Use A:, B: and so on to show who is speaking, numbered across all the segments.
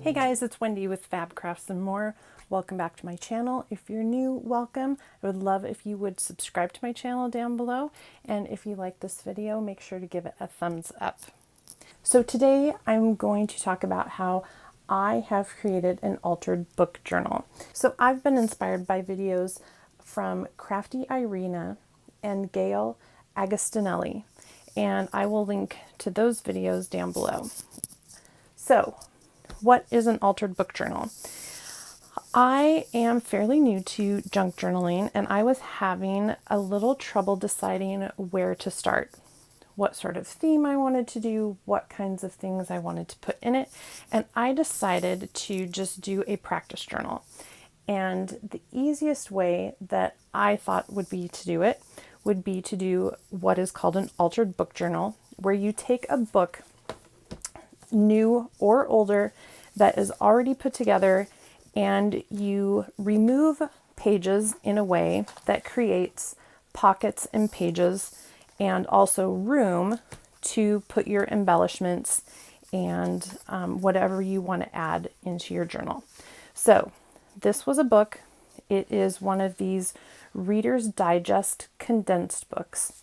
A: Hey guys, it's Wendy with Fab Crafts and More. Welcome back to my channel. If you're new, welcome. I would love if you would subscribe to my channel down below. And if you like this video, make sure to give it a thumbs up. So today I'm going to talk about how I have created an altered book journal. So I've been inspired by videos from Crafty Irina and Gail Agostinelli, and I will link to those videos down below. So, what is an altered book journal? I am fairly new to junk journaling, and I was having a little trouble deciding where to start, what sort of theme I wanted to do, what kinds of things I wanted to put in it, and I decided to just do a practice journal. And the easiest way that I thought would be to do it would be to do what is called an altered book journal, where you take a book, new or older, that is already put together, and you remove pages in a way that creates pockets and pages and also room to put your embellishments and whatever you want to add into your journal. So this was a book. It is one of these Reader's Digest condensed books.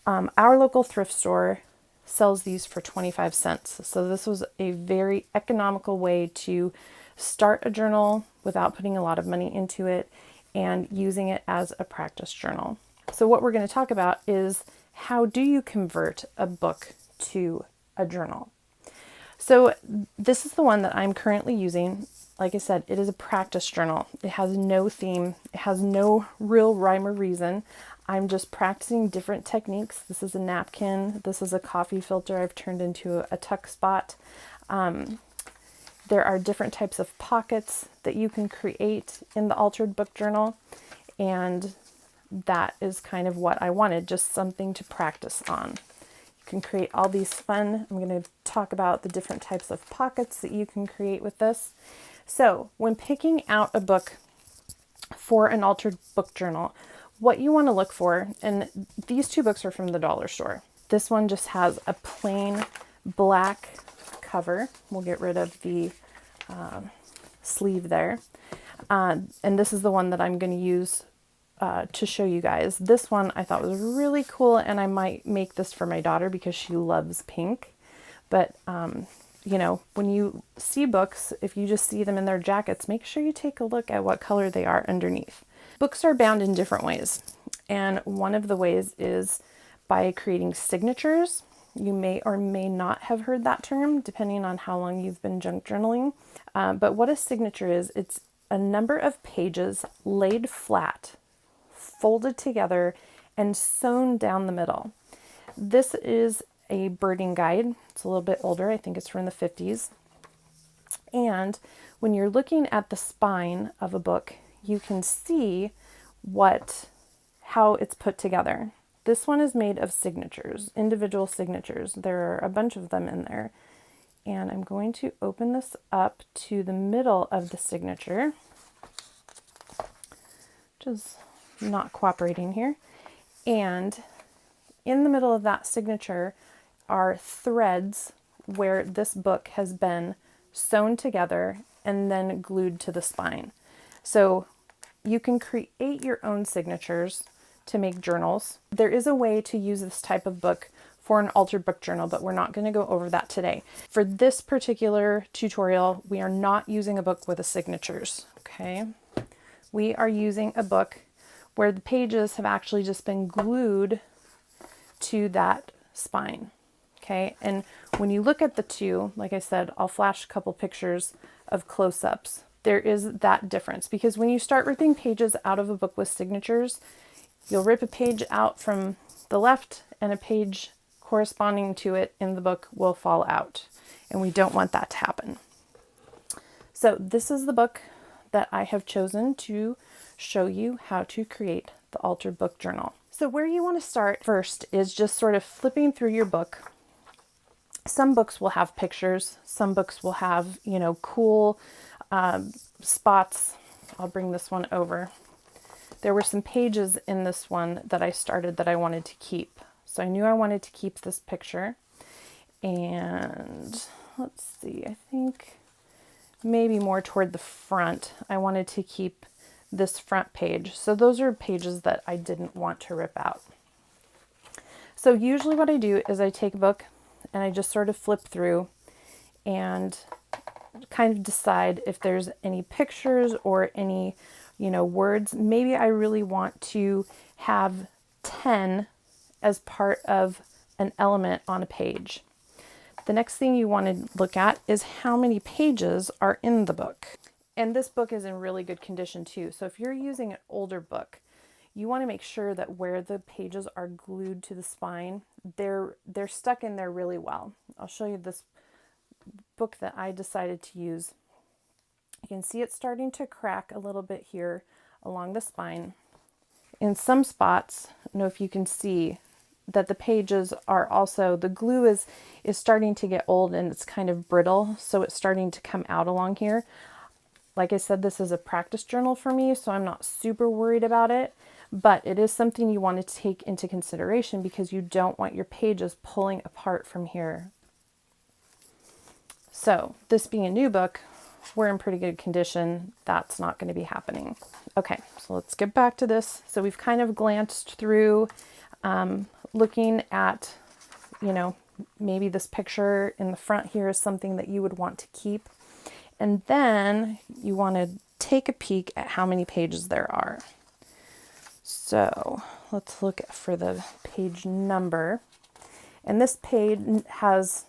A: Our local thrift store sells these for 25 cents. So this was a very economical way to start a journal without putting a lot of money into it and using it as a practice journal. So what we're going to talk about is how do you convert a book to a journal? So this is the one that I'm currently using. Like I said, it is a practice journal. It has no theme. It has no real rhyme or reason. I'm just practicing different techniques. This is a napkin. This is a coffee filter I've turned into a tuck spot. There are different types of pockets that you can create in the altered book journal. And that is kind of what I wanted, just something to practice on. You can create all these fun, I'm going to talk about the different types of pockets that you can create with this. So when picking out a book for an altered book journal, what you want to look for, and these two books are from the dollar store. This one just has a plain black cover. We'll get rid of the sleeve there. And this is the one that I'm going to use to show you guys. This one I thought was really cool, and I might make this for my daughter because she loves pink. But you know, when you see books, if you just see them in their jackets, make sure you take a look at what color they are underneath. Books are bound in different ways, and one of the ways is by creating signatures. You may or may not have heard that term, depending on how long you've been junk journaling. But what a signature is, it's a number of pages laid flat, folded together, and sewn down the middle. This is a birding guide. It's a little bit older. I think it's from the 50s. And when you're looking at the spine of a book, you can see how it's put together. This one is made of signatures, individual signatures. There are a bunch of them in there. And I'm going to open this up to the middle of the signature, which is not cooperating here. And in the middle of that signature are threads where this book has been sewn together and then glued to the spine. So you can create your own signatures to make journals. There is a way to use this type of book for an altered book journal, but we're not going to go over that today. For this particular tutorial, we are not using a book with the signatures, okay? We are using a book where the pages have actually just been glued to that spine, okay? And when you look at the two, like I said, I'll flash a couple pictures of close-ups. There is that difference, because when you start ripping pages out of a book with signatures, you'll rip a page out from the left and a page corresponding to it in the book will fall out, and we don't want that to happen. So this is the book that I have chosen to show you how to create the altered book journal. So where you want to start first is just sort of flipping through your book. Some books will have pictures, some books will have, you know, cool spots. I'll bring this one over. There were some pages in this one that I started that I wanted to keep. So I knew I wanted to keep this picture. And let's see, I think maybe more toward the front. I wanted to keep this front page. So those are pages that I didn't want to rip out. So usually what I do is I take a book and I just sort of flip through and kind of decide if there's any pictures or any, words. Maybe I really want to have 10 as part of an element on a page. The next thing you want to look at is how many pages are in the book. And this book is in really good condition too. So if you're using an older book, you want to make sure that where the pages are glued to the spine, they're stuck in there really well. I'll show you this book that I decided to use. You can see it's starting to crack a little bit here along the spine. In some spots, I don't know if you can see that the pages are also, the glue is starting to get old and it's kind of brittle, so it's starting to come out along here. Like I said, this is a practice journal for me, so I'm not super worried about it, but it is something you want to take into consideration because you don't want your pages pulling apart from here. So this being a new book, we're in pretty good condition. That's not going to be happening. Okay, so let's get back to this. So we've kind of glanced through looking at, maybe this picture in the front here is something that you would want to keep. And then you want to take a peek at how many pages there are. So let's look for the page number. And this page has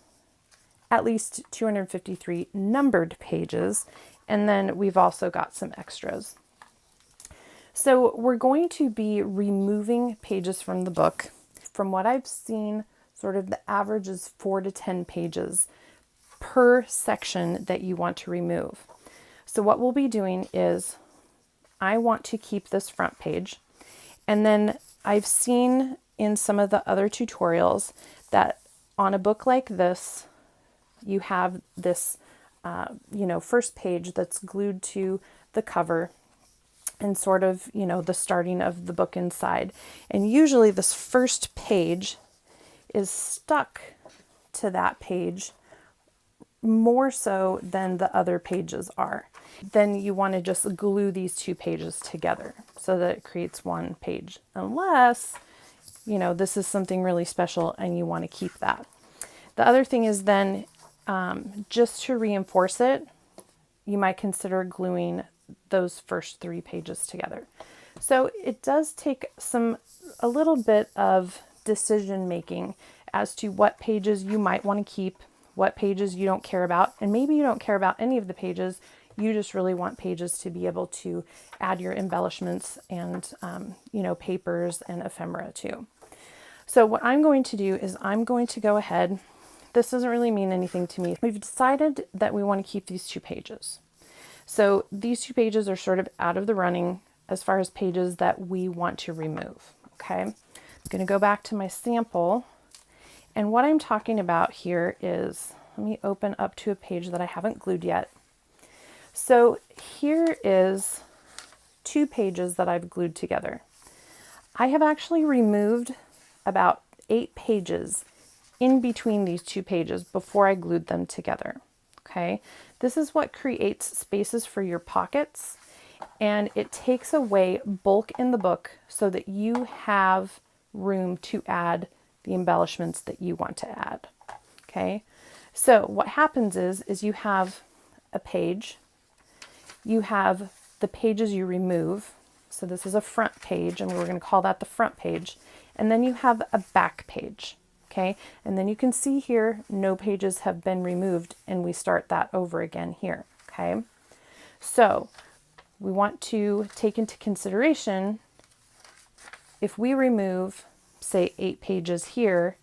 A: at least 253 numbered pages. And then we've also got some extras. So we're going to be removing pages from the book. From what I've seen, sort of the average is 4 to 10 pages per section that you want to remove. So what we'll be doing is I want to keep this front page. And then I've seen in some of the other tutorials that on a book like this, you have this, first page that's glued to the cover and sort of, the starting of the book inside. And usually this first page is stuck to that page more so than the other pages are. Then you want to just glue these two pages together so that it creates one page, unless, this is something really special and you want to keep that. The other thing is then, just to reinforce it, you might consider gluing those first 3 pages together. So it does take a little bit of decision making as to what pages you might want to keep, what pages you don't care about, and maybe you don't care about any of the pages. You just really want pages to be able to add your embellishments and, papers and ephemera too. So what I'm going to do is I'm going to go ahead. This doesn't really mean anything to me. We've decided that we want to keep these 2 pages. So these 2 pages are sort of out of the running as far as pages that we want to remove. Okay, I'm going to go back to my sample. And what I'm talking about here is, let me open up to a page that I haven't glued yet. So here is 2 pages that I've glued together. I have actually removed about 8 pages in between these 2 pages before I glued them together. Okay, this is what creates spaces for your pockets, and it takes away bulk in the book so that you have room to add the embellishments that you want to add. Okay, so what happens is you have a page, you have the pages you remove. So this is a front page, and we're going to call that the front page. And then you have a back page. Okay, and then you can see here, no pages have been removed, and we start that over again here. Okay, so we want to take into consideration, if we remove, say, 8 pages here,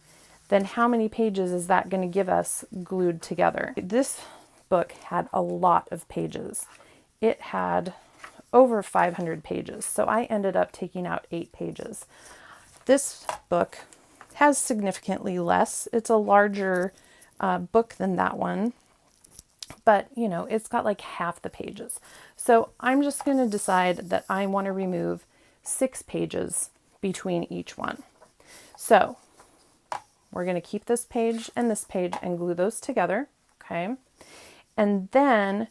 A: then how many pages is that going to give us glued together? This book had a lot of pages. It had over 500 pages, so I ended up taking out 8 pages. This book has significantly less. It's a larger book than that one, but it's got like half the pages. So I'm just going to decide that I want to remove 6 pages between each one. So we're going to keep this page and glue those together. Okay. And then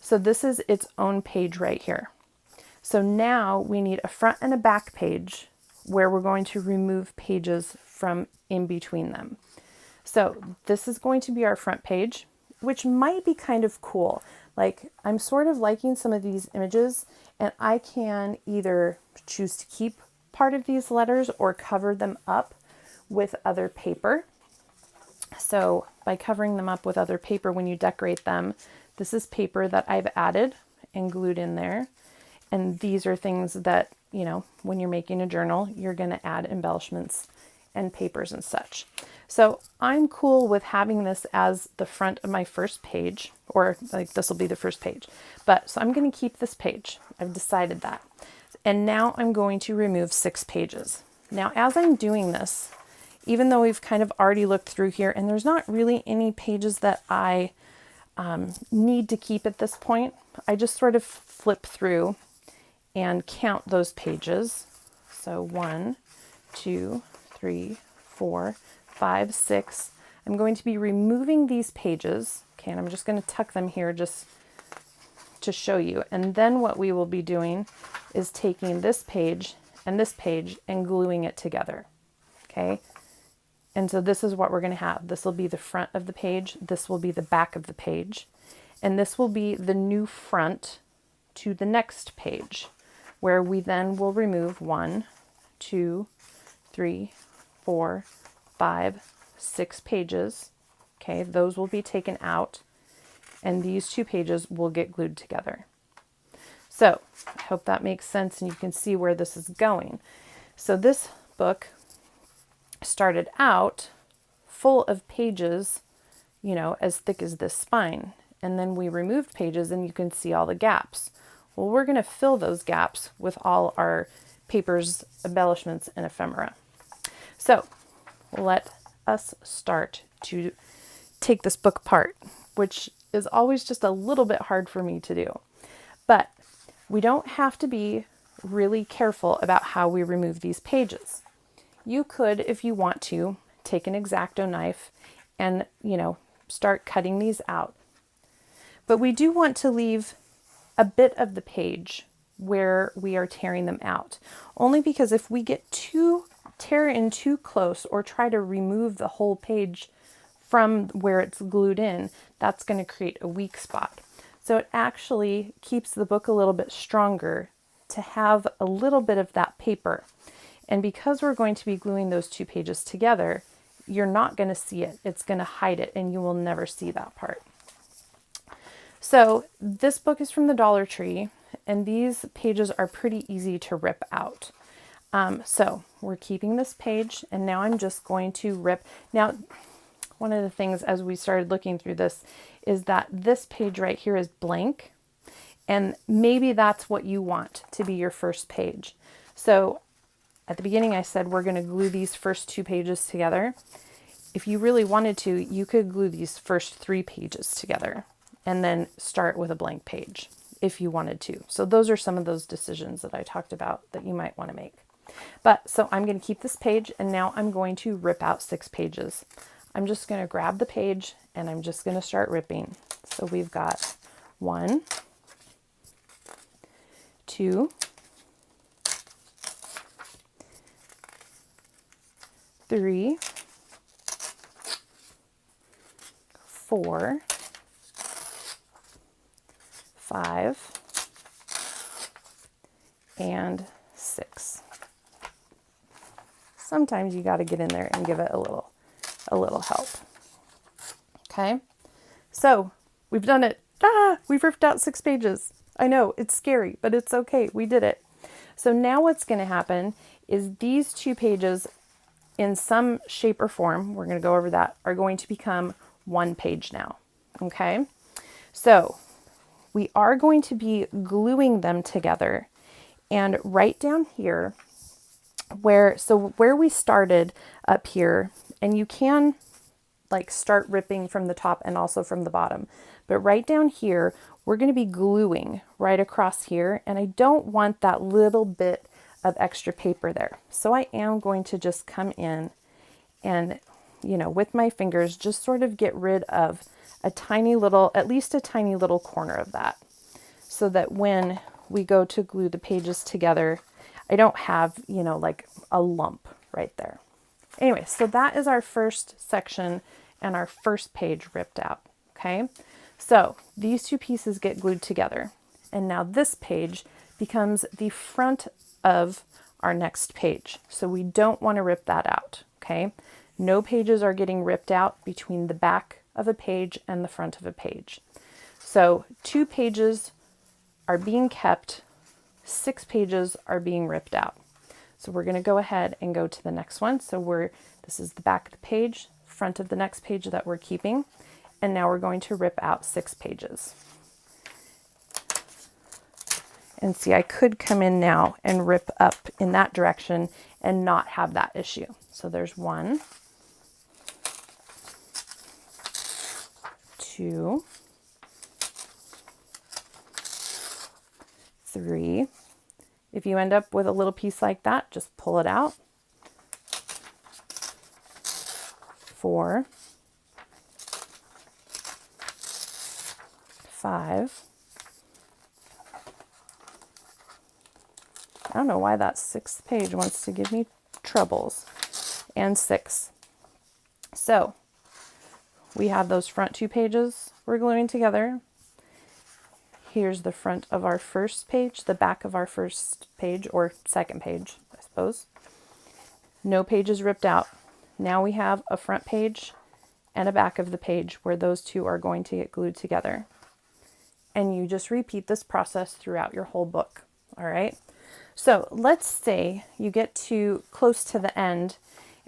A: So this is its own page right here. So now we need a front and a back page where we're going to remove pages from in between them. So this is going to be our front page, which might be kind of cool. Like, I'm sort of liking some of these images, and I can either choose to keep part of these letters or cover them up with other paper. So by covering them up with other paper, when you decorate them, this is paper that I've added and glued in there. And these are things that, you know, when you're making a journal, you're going to add embellishments and papers and such. So I'm cool with having this as the front of my first page, or like this will be the first page. But so I'm going to keep this page. I've decided that. And now I'm going to remove 6 pages. Now, as I'm doing this, even though we've kind of already looked through here and there's not really any pages that I need to keep at this point, I just sort of flip through and count those pages. So 1, 2, 3, 4, 5, 6. I'm going to be removing these pages. Okay, and I'm just going to tuck them here just to show you. And then what we will be doing is taking this page and gluing it together. Okay, and so this is what we're going to have. This will be the front of the page. This will be the back of the page. And this will be the new front to the next page, where we then will remove 1, 2, 3, 4, 5, 6 pages. Okay, those will be taken out, and these 2 pages will get glued together. So I hope that makes sense and you can see where this is going. So this book started out full of pages, you know, as thick as this spine. And then we removed pages and you can see all the gaps. Well, we're going to fill those gaps with all our papers, embellishments, and ephemera. So let us start to take this book apart, which is always just a little bit hard for me to do. But we don't have to be really careful about how we remove these pages. You could, if you want to, take an X-Acto knife and, you know, start cutting these out. But we do want to leave a bit of the page where we are tearing them out. Only because if we tear in too close or try to remove the whole page from where it's glued in, that's going to create a weak spot. So it actually keeps the book a little bit stronger to have a little bit of that paper. And because we're going to be gluing those 2 pages together, you're not going to see it. It's going to hide it and you will never see that part. So this book is from the Dollar Tree and these pages are pretty easy to rip out. So we're keeping this page and now I'm just going to rip. Now, one of the things as we started looking through this is that this page right here is blank, and maybe that's what you want to be your first page. So at the beginning I said we're going to glue these first 2 pages together. If you really wanted to, you could glue these first 3 pages together and then start with a blank page if you wanted to. So those are some of those decisions that I talked about that you might want to make. But so I'm going to keep this page and now I'm going to rip out 6 pages. I'm just going to grab the page and I'm just going to start ripping. So we've got 1, 2, 3, 4, 5, and 6. Sometimes you got to get in there and give it a little help. Okay, so we've done it. We've ripped out 6 pages. I know it's scary, but it's okay. We did it. So now what's going to happen is these 2 pages in some shape or form, we're going to go over that, are going to become 1 page now. Okay, so we are going to be gluing them together, and right down here where we started up here, and you can like start ripping from the top and also from the bottom, but right down here we're going to be gluing right across here, and I don't want that little bit of extra paper there. So I am going to just come in and, you know, with my fingers just sort of get rid of a tiny little, at least a tiny little corner of that. so that when we go to glue the pages together, I don't have, you know, like a lump right there. Anyway, so that is our first section and our first page ripped out, okay? So these two pieces get glued together, and now this page becomes the front of our next page. So we don't want to rip that out, okay? No pages are getting ripped out between the back of a page and the front of a page. So 2 pages are being kept, 6 pages are being ripped out. So we're going to go ahead and go to the next one. So this is the back of the page, front of the next page that we're keeping, and now we're going to rip out 6 pages. And see, I could come in now and rip up in that direction and not have that issue. So there's 1, 2, 3. If you end up with a little piece like that, just pull it out. 4, 5. I don't know why that 6th page wants to give me troubles. And 6. So we have those front 2 pages we're gluing together. Here's the front of our first page, the back of our first page, or second page, I suppose. No pages ripped out. Now we have a front page and a back of the page where those 2 are going to get glued together. And you just repeat this process throughout your whole book, all right? So let's say you get to close to the end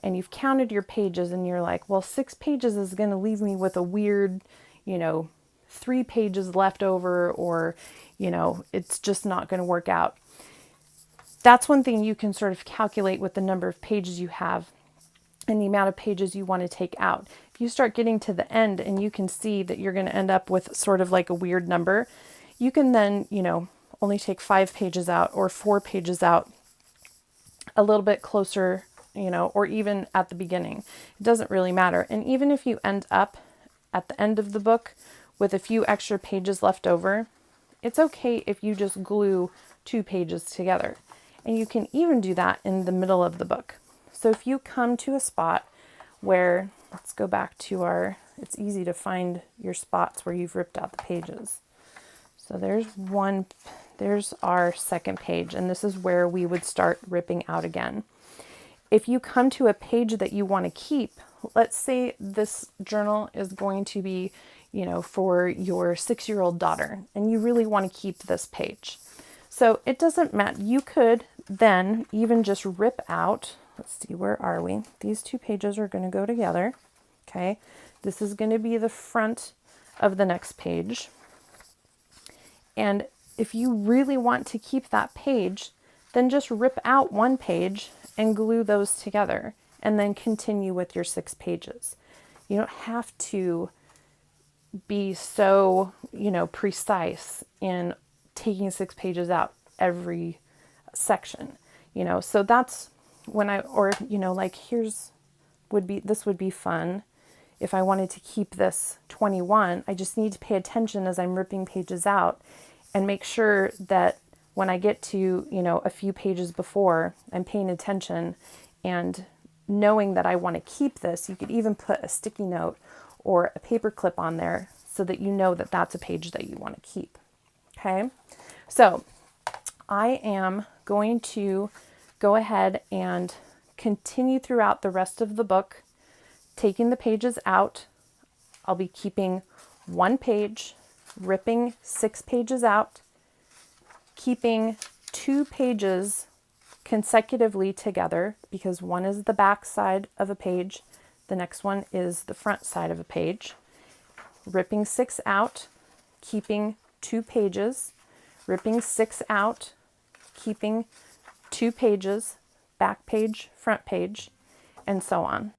A: and you've counted your pages and you're like, well, 6 pages is going to leave me with a weird, you know, 3 pages left over, or, you know, it's just not going to work out. That's one thing you can sort of calculate with the number of pages you have and the amount of pages you want to take out. If you start getting to the end and you can see that you're going to end up with sort of like a weird number, you can then, you know, only take 5 pages out or 4 pages out a little bit closer, you know, or even at the beginning. It doesn't really matter. And even if you end up at the end of the book with a few extra pages left over, it's okay if you just glue 2 pages together. And you can even do that in the middle of the book. So if you come to a spot where, let's go back to it's easy to find your spots where you've ripped out the pages. So there's our second page, and this is where we would start ripping out again. If you come to a page that you want to keep, let's say this journal is going to be, you know, for your 6-year-old daughter, and you really want to keep this page. So it doesn't matter. You could then even just rip out, let's see, where are we? These 2 pages are going to go together. Okay. This is going to be the front of the next page. And if you really want to keep that page, then just rip out 1 page and glue those together, and then continue with your 6 pages. You don't have to be so, you know, precise in taking 6 pages out every section, you know. So that's when you know, like this would be fun. If I wanted to keep this 21, I just need to pay attention as I'm ripping pages out and make sure that when I get to, you know, a few pages before, I'm paying attention and knowing that I want to keep this. You could even put a sticky note or a paper clip on there so that you know that that's a page that you want to keep. Okay, so I am going to go ahead and continue throughout the rest of the book, taking the pages out. I'll be keeping 1 page, ripping 6 pages out, keeping 2 pages consecutively together, because one is the back side of a page, the next one is the front side of a page, ripping 6 out, keeping 2 pages, ripping 6 out, keeping 2 pages, back page, front page, and so on.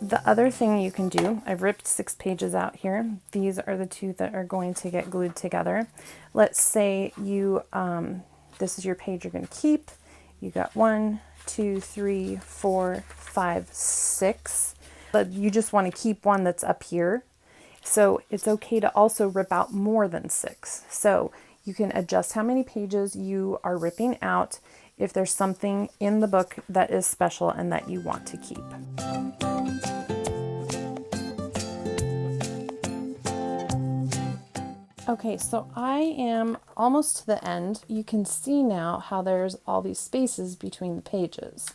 A: The other thing you can do, I've ripped 6 pages out here. These are the 2 that are going to get glued together. Let's say you, this is your page you're going to keep. You got 1, 2, 3, 4, 5, 6. but you just want to keep one that's up here. So it's okay to also rip out more than 6. So you can adjust how many pages you are ripping out if there's something in the book that is special and that you want to keep. Okay, so I am almost to the end. You can see now how there's all these spaces between the pages.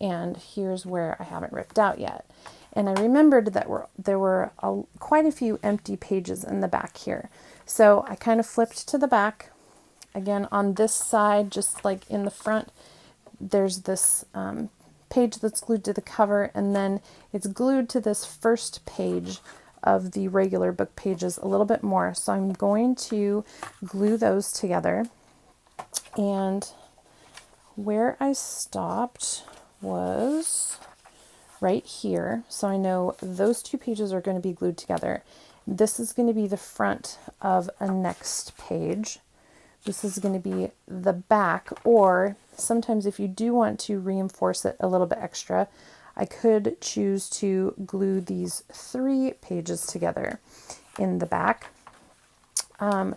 A: And here's where I haven't ripped out yet. And I remembered that there were quite a few empty pages in the back here. So I kind of flipped to the back. Again, on this side, just like in the front, there's this page that's glued to the cover, and then it's glued to this first page of the regular book pages a little bit more. So I'm going to glue those together. And where I stopped was right here. So I know those 2 pages are going to be glued together. This is going to be the front of a next page. This is going to be the back, or sometimes if you do want to reinforce it a little bit extra, I could choose to glue these 3 pages together in the back. So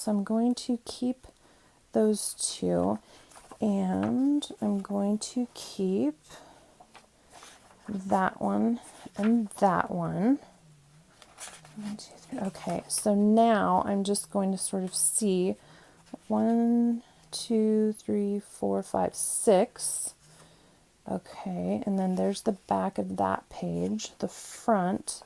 A: I'm going to keep those 2, and I'm going to keep that one and that one. 1, 2, 3. Okay, so now I'm just going to sort of see 1, 2, 3, 4, 5, 6. Okay, and then there's the back of that page, the front,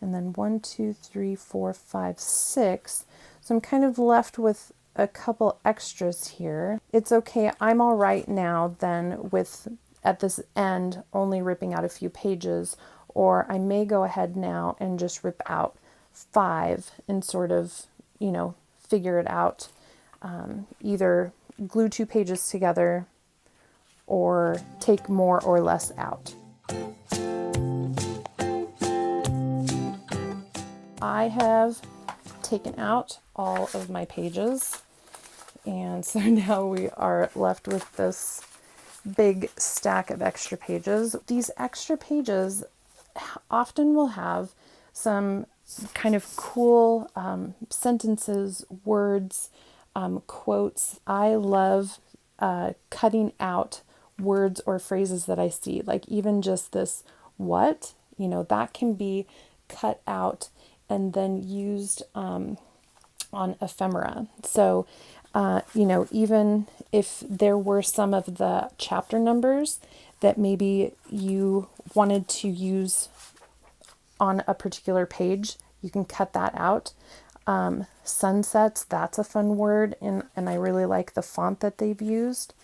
A: and then 1, 2, 3, 4, 5, 6. So I'm kind of left with a couple extras here. It's okay, I'm all right now then with, at this end, only ripping out a few pages, or I may go ahead now and just rip out 5 and sort of, figure it out. Either glue 2 pages together or take more or less out. I have taken out all of my pages, and so now we are left with this big stack of extra pages. These extra pages often will have some kind of cool sentences, words, quotes. I love cutting out words or phrases that I see, like even just this "what," that can be cut out and then used on ephemera. So, even if there were some of the chapter numbers that maybe you wanted to use on a particular page, you can cut that out. Sunsets, that's a fun word, and I really like the font that they've used.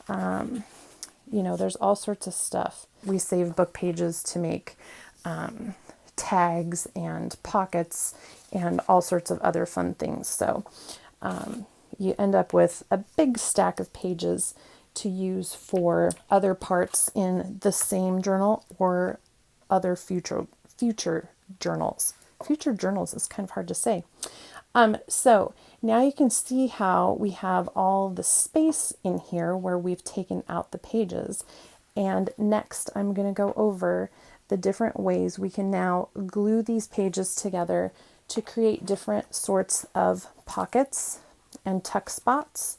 A: There's all sorts of stuff. We save book pages to make tags and pockets and all sorts of other fun things. So you end up with a big stack of pages to use for other parts in the same journal or other future journals. Future journals is kind of hard to say. So now you can see how we have all the space in here where we've taken out the pages. And next I'm going to go over the different ways we can now glue these pages together to create different sorts of pockets and tuck spots.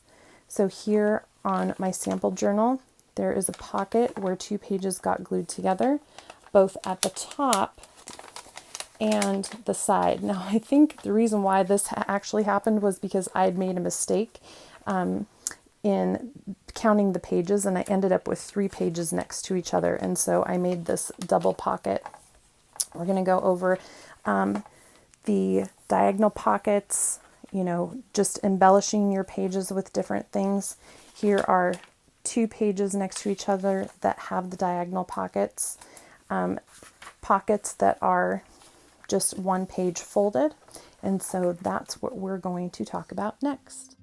A: So here on my sample journal, there is a pocket where 2 pages got glued together, both at the top and the side. Now, I think the reason why this actually happened was because I had made a mistake in counting the pages, and I ended up with 3 pages next to each other, and so I made this double pocket. We're going to go over the diagonal pockets, just embellishing your pages with different things. Here are 2 pages next to each other that have the diagonal pockets, pockets that are just 1 page folded, and so that's what we're going to talk about next.